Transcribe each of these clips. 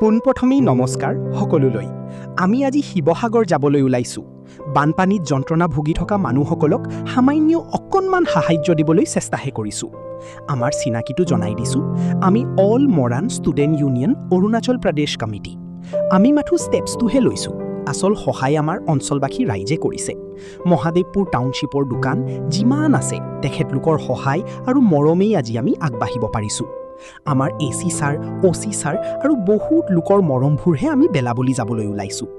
পোনপ্ৰথমেই নমস্কাৰ সকলোলৈ। আমি আজি শিৱসাগৰ যাবলৈ ওলাইছোঁ। বানপানীত যন্ত্ৰণা ভুগি থকা মানুহসকলক সামান্য অকণমান সাহায্য দিবলৈ চেষ্টাহে কৰিছোঁ। আমাৰ চিনাকিটো জনাই দিছোঁ, আমি all Moran student union Arunachal Pradesh committee. আমি মাথো ষ্টেপছটোহে লৈছোঁ। আচল সহায় আমাৰ অঞ্চলবাসী ৰাইজে কৰিছে। মহাদেৱপুৰ টাউনশ্বিপৰ দোকান যিমান আছে তেখেতলোকৰ সহায় আৰু মৰমেই আজি আমি আগবাঢ়িব পাৰিছোঁ। আমাৰ AC ছাৰ, OC ছাৰ আৰু বহুত লোকৰ মৰমবোৰহে আমি বেলাবলি যাবলৈ ওলাইছোঁ।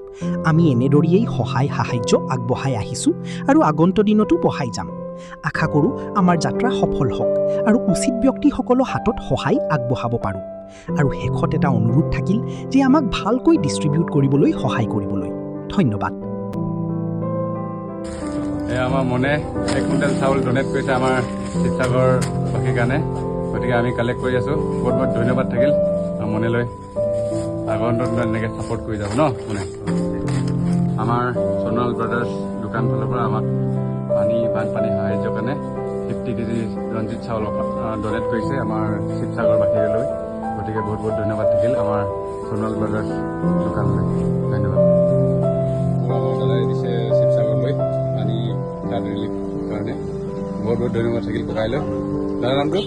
আমি এনেদৰেই সহায় সাহায্য আগবঢ়াই আহিছোঁ আৰু আগন্তুক দিনতো বঢ়াই যাম। আশা কৰোঁ আমাৰ যাত্ৰা সফল হওক আৰু উচিত ব্যক্তিসকলৰ হাতত সহায় আগবঢ়াব পাৰোঁ। আৰু শেষত এটা অনুৰোধ থাকিল যে আমাক ভালকৈ ডিষ্ট্ৰিবিউট কৰিবলৈ সহায় কৰিবলৈ। ধন্যবাদ। আমাৰ মনে 1 কুইণ্টেল চাউল ডনেট কৰিছে আমাৰ শিৱসাগৰবাসীৰ কাৰণে। গতিকে আমি কালেক্ট কৰি আছোঁ। বহুত বহুত ধন্যবাদ থাকিল মনেলৈ। আগন্তুক এনেকৈ ছাপোৰ্ট কৰি যাব ন মানে। আমাৰ সোণাল ব্ৰাদাৰ্ছ দোকান ফালৰ পৰা আমাক বানপানী সাহায্যৰ কাৰণে 50 কেজি ৰঞ্জিত চাউল ডনেট কৰিছে আমাৰ শিৱসাগৰবাসীলৈ। গতিকে বহুত বহুত ধন্যবাদ থাকিল আমাৰ সোণাল ব্ৰাদাৰ্ছ দোকানলৈ। ধন্যবাদ। দাদাই দিছে শিৱসাগৰলৈ পানী ফ্লাড ৰিলিফ কাৰণে। বহুত বহুত ধন্যবাদ থাকিল ককাইলৈ। দাদাৰ নামটো?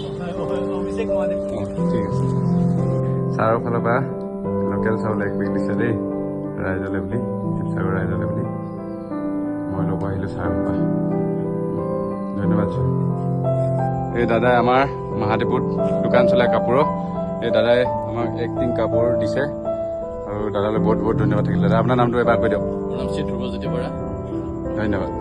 ঠিক আছে। ছাৰৰ ফালৰ পৰা লোকেল চাউল 1 বেগ দিছে দেই ৰাইজলৈ বুলি, শিৱসাগৰ ৰাইজলৈ বুলি। মই ল'ব আহিলোঁ ছাৰৰ পৰা। ধন্যবাদ ছাৰ। এই দাদাই আমাৰ মহাদেৱপুৰত দোকান চলাই কাপোৰৰ। এই দাদাই আমাক এক্টিং কাপোৰ দিছে আৰু দাদালৈ বহুত বহুত ধন্যবাদ থাকিল। দাদা আপোনাৰ নামটো এবাৰ কৈ দিয়ক। মোৰ নাম শ্ৰী ধ্ৰুৱজ্যোতি বৰা। ধন্যবাদ।